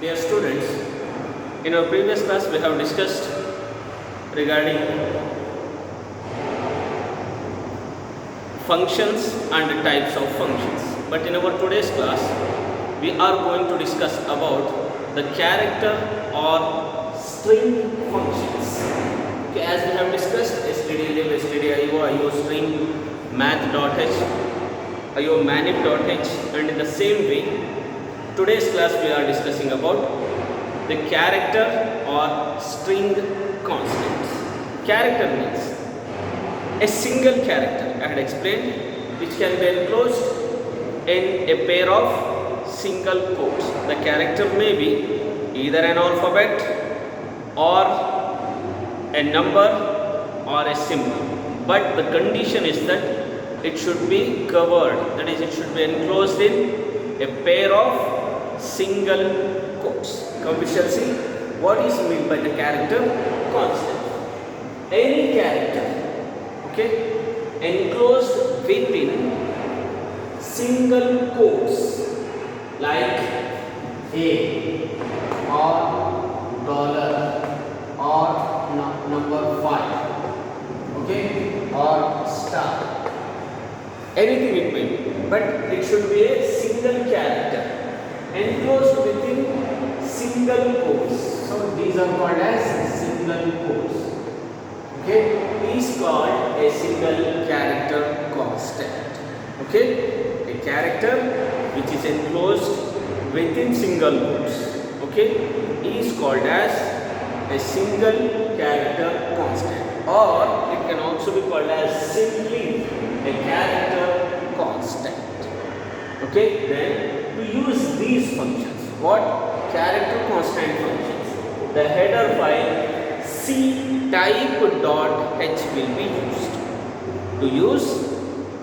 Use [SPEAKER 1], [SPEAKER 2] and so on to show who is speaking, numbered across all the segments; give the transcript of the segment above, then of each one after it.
[SPEAKER 1] Dear students, in our previous class we have discussed regarding functions and types of functions. But in our today's class, we are going to discuss about the character or string functions. Okay, as we have discussed stdlib, stdio, io string, math.h, io manip.h, and in the same way, today's class we are discussing about the character or string constants. Character means a single character, I had explained, which can be enclosed in a pair of single quotes. The character may be either an alphabet or a number or a symbol, but the condition is that it should be covered, that is, it should be enclosed in a pair of single quotes. Now we shall see what is meant by the character constant. Any character, okay, enclosed within single quotes like A or dollar or number 5, okay, or star, anything it may be, but it should be a single character enclosed within single quotes. So these are called as single quotes. Okay, is called a single character constant. Okay, a character which is enclosed within single quotes, okay, is called as a single character constant, or it can also be called as simply a character constant. Okay, then to use these functions, what character constant functions? The header file C type dot h will be used. To use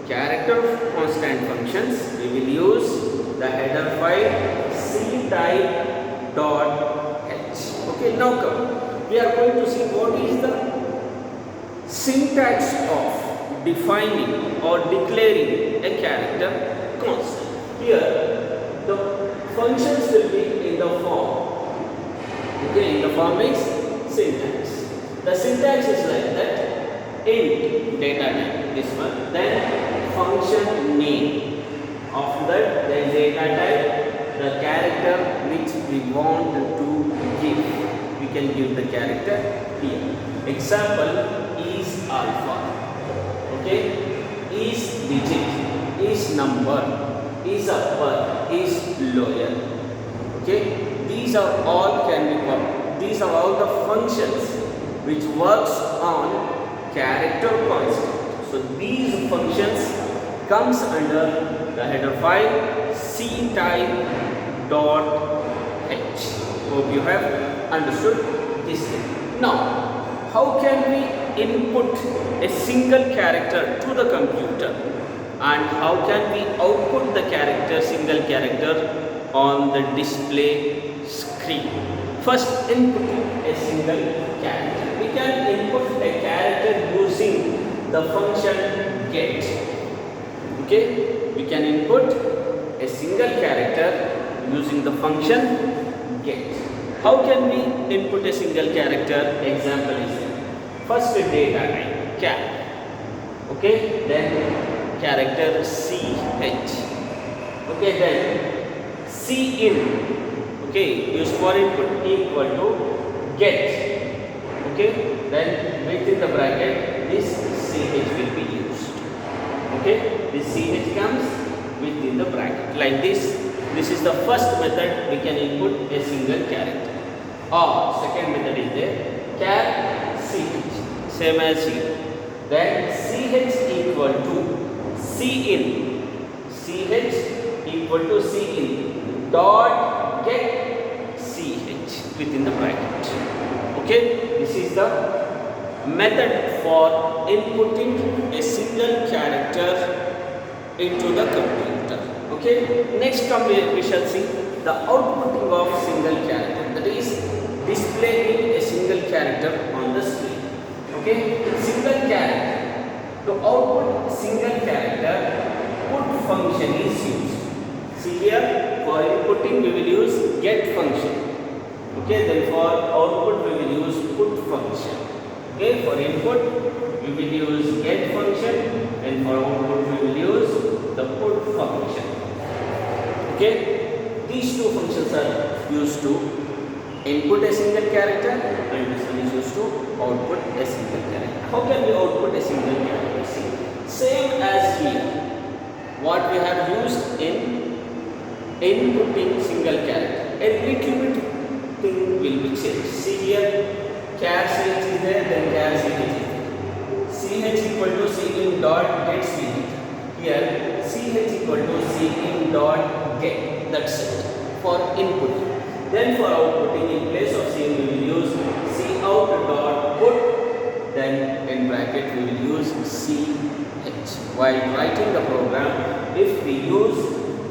[SPEAKER 1] character constant functions, we will use the header file C type dot h. Okay, now come. We are going to see what is the syntax of defining or declaring a character constant. Here, the functions will be in the form. Okay, in the form is syntax. The syntax is like that: int data type, this one, then function name, of that then data type, the character which we want to give. We can give the character here. Example is alpha. Okay, is digit, is number, is upper, is lower. Okay, these are all can be called. These are all the functions which works on character constant. So these functions comes under the header file C type dot h. Hope you have understood this thing. Now, how can we input a single character to the computer, and how can we output the character, single character, on the display screen? First, inputting a single character. We can input a character using the function get. Okay, we can input a single character using the function get. How can we input a single character? Example is first data type char. Okay, then character ch. Okay, then cin. Okay, used for input equal to get. Okay, then within the bracket this ch will be used. Okay, this ch comes within the bracket like this. This is the first method we can input a single character. Or second method is there, char ch, same as here. Then ch equal to cin, ch equal to cin dot get ch within the bracket. Okay, this is the method for inputting a single character into the computer. Okay, next we shall see the outputting of single character, that is displaying a single character on the screen. Okay, single character. To output single character, put function is used. See here, for inputting we will use get function. Okay, then for output we will use put function. Okay, for input we will use get function, and for output we will use the put function. Okay, these two functions are used to input a single character, and this one is used to output a single character. How can we output a single character? See, same as here, what we have used in inputting single character, a little bit thing will be changed. See here, char ch is there, then char ch is there. Ch equal to cin dot get ch. Here ch equal to cin dot get. That's it for input. Then for outputting, in place of cin we will use cout dot put. Then in bracket we will use ch. While writing the program, if we use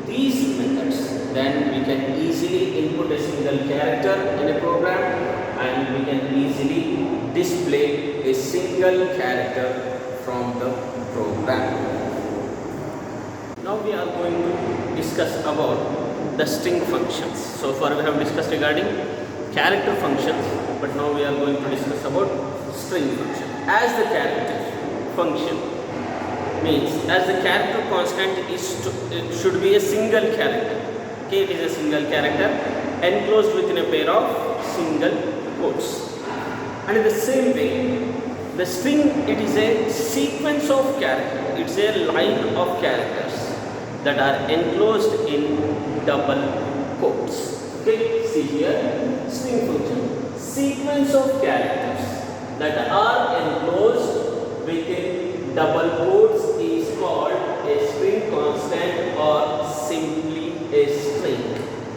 [SPEAKER 1] these methods, then we can easily input a single character in a program, and we can easily display a single character from the program. Now we are going to discuss about the string functions. So far we have discussed regarding character functions, but now we are going to discuss about string function. As the character function means, as the character constant it should be a single character. Okay, it is a single character enclosed within a pair of single quotes. And in the same way, the string, it is a sequence of characters. It's a line of characters that are enclosed in double quotes. Okay, see here, string function, sequence of characters that are enclosed within double quotes is called a string constant, or simply a string.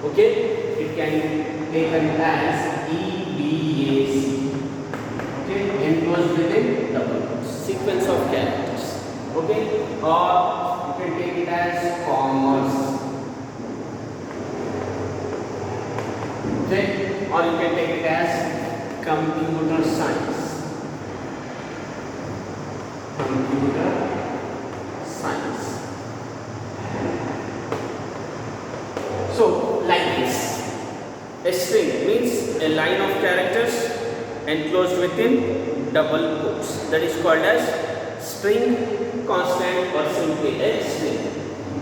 [SPEAKER 1] Okay, it can be taken as EBAC. Okay, enclosed within double quotes, sequence of characters. Okay, or you can take it as commerce. Okay, or you can take it as computer science. Computer science. So, like this, a string means a line of characters enclosed within double quotes. That is called as string constant, or simply a string.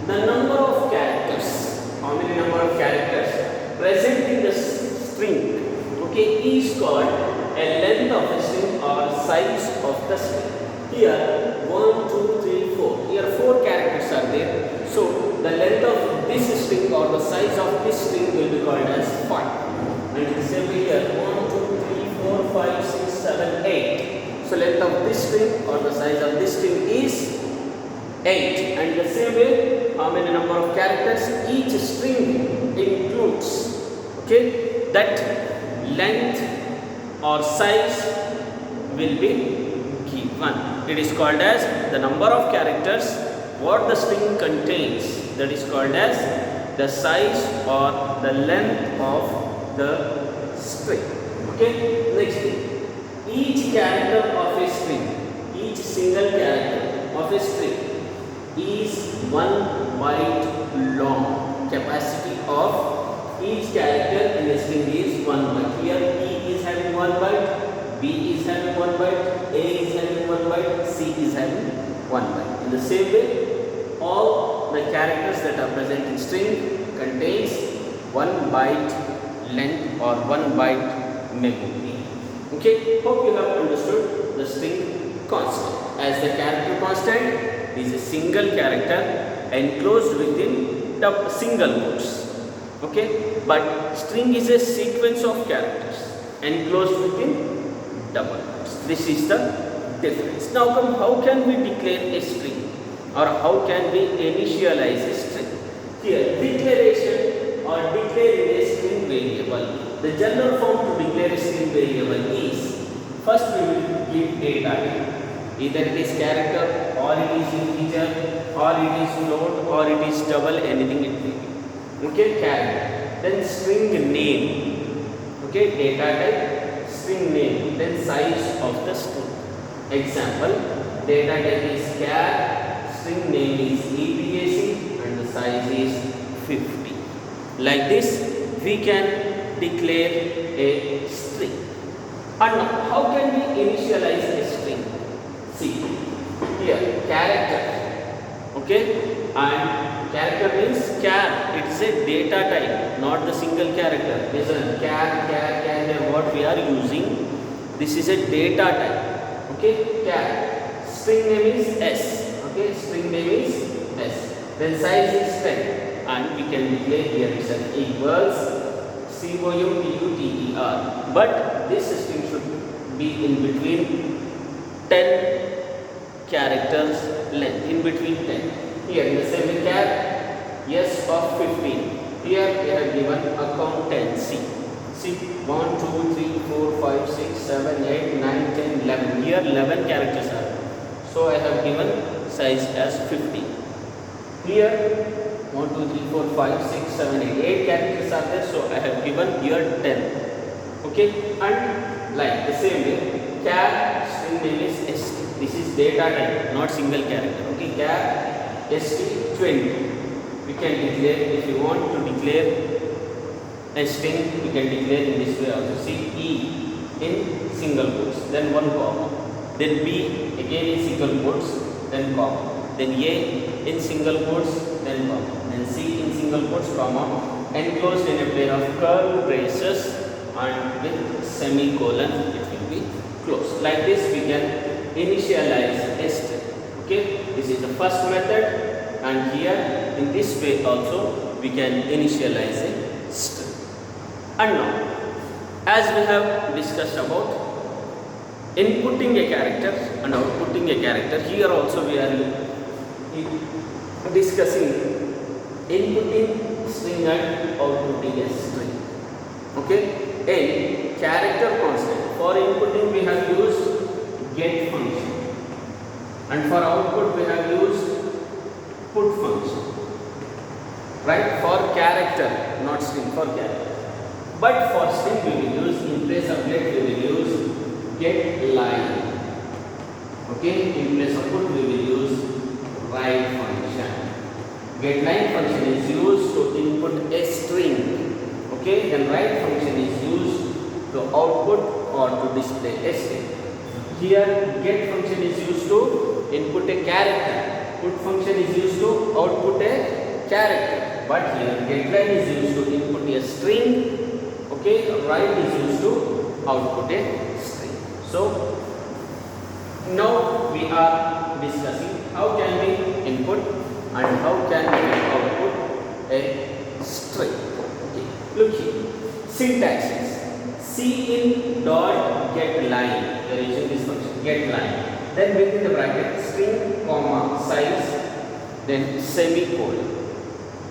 [SPEAKER 1] The number of characters, how many number of characters present in the string, okay, is called a length of the string, or size of the string. Here 1, 2, 3, 4. Here 4 characters are there. So the length of this string, or the size of this string, will be called as 5. And in the same way here 1, 2, 3, 4, 5, 6, 7, 8. So length of this string, or the size of this string, is 8. And the same way, how many number of characters each string includes. Okay, that length or size will be given. It is called as the number of characters what the string contains. That is called as the size or the length of the string. Okay, next thing, each character of a string, each single character of a string is 1 byte long. Capacity of each character in a string is 1 byte. Here E is having 1 byte, B is having 1 byte, A is having 1 byte, C is having 1 byte. In the same way, all the characters that are present in string contains 1 byte length or 1 byte memory. Okay, hope you have understood the string constant. As the character constant is a single character enclosed within the single quotes. Okay, but string is a sequence of characters enclosed within double quotes. This is the difference. Now come, how can we declare a string, or how can we initialize a string? Here, declaration or declaring a string variable. The general form to declare a string variable is, first we will give data type. Either it is character, or it is integer, or it is float, or it is double, anything it may be. Okay, character. Then string name. Okay, data type, string name. Then size of the string. Example, data type is char, string name is EBAC, and the size is 50. Like this, we can declare a string. And now, how can we initialize a string? See, here character, okay, and character means char. It is a data type, not the single character. Listen, char, what we are using. This is a data type, okay, char. String name is s, okay, string name is s. Then size is 10, and we can declare here itself equals couter. But this string should be in between 10 characters length, in between 10. Here in the semi-char, yes of 15. Here we have given account 10. See 1, 2, 3, 4, 5, 6, 7, 8, 9, 10, 11. Here 11 characters are. So I have given size as 50. Here 1, 2, 3, 4, 5, 6, 7, 8. 8 characters are there. So I have given here 10. Okay, and like the same way, char string name is st. This is data type, not single character. Okay, char st 20. We can declare, if you want to declare a string, we can declare in this way also. See, e in single quotes, then 1 comma, then b again in single quotes, then comma, then a in single quotes, then comma, then c in single quotes, comma, enclosed in a pair of curly braces and with semicolon, it will be closed. Like this we can initialize a string. Okay, this is the first method, and here in this way also we can initialize a string. And now, as we have discussed about inputting a character and outputting a character, here also we are discussing inputting string and outputting a string. Okay, a character constant. For inputting we have used get function, and for output we have used put function. Right? For character, not string, for character. But for string we will use, in place of get we will use get line. Okay, in place of put we will use write function. Get line function is used to input a string. Okay, then write function is used to output or to display a string. Here get function is used to input a character. Put function is used to output a character. But here get line is used to input a string. Okay, write is used to output a string. So now we are discussing how can we input and how can we output a string. Okay, look here. Syntax is cin dot get line. We are using this function get line. Then within the bracket string comma size, then semicolon.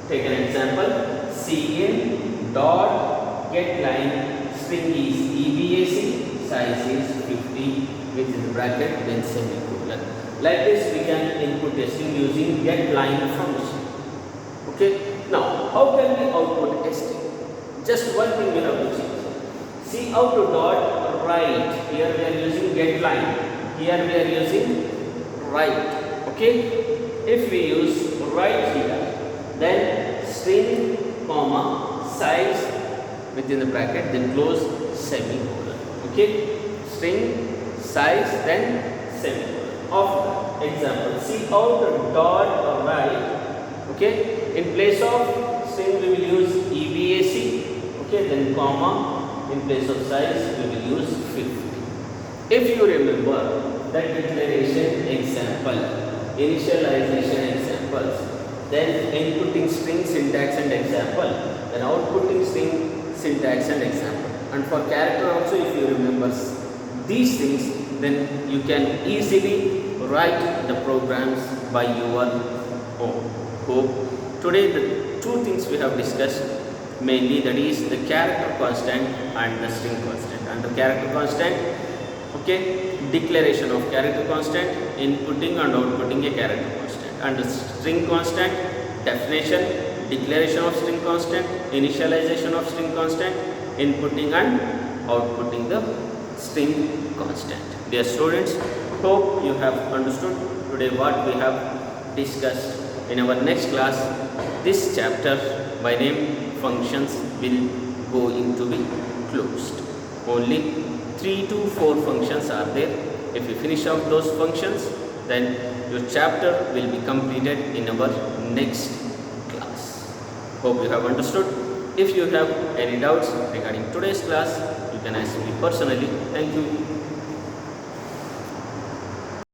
[SPEAKER 1] Take an example. Cin dot get line, string is EBAC, size is 50, within the bracket, then semicolon. Like this we can input a string using get line function. Okay, now how can we output a string? Just one thing we have to change. Cout dot write, here we are using get line, here we are using write. Okay, if we use write here, then string comma size within the bracket, then close semicolon. Okay, string size, then semicolon. Of example, cout dot write. Okay, in place of string we will use EBAC. Okay, then comma, in place of size we will use 50. If you remember that declaration example, initialization examples, then inputting string syntax and example, then outputting string syntax and example. And for character also, if you remember these things, then you can easily write the programs by your own. Hope today the two things we have discussed mainly, that is the character constant and the string constant. And the character constant, okay, declaration of character constant, inputting and outputting a character constant. And the string constant, definition, declaration of string constant, initialization of string constant, inputting and outputting the string constant. Dear students, hope you have understood today what we have discussed. In our next class, this chapter by name functions will going to be closed. Only 3 to 4 functions are there. If you finish off those functions, then your chapter will be completed in our next class. Hope you have understood. If you have any doubts regarding today's class, you can ask me personally. Thank you.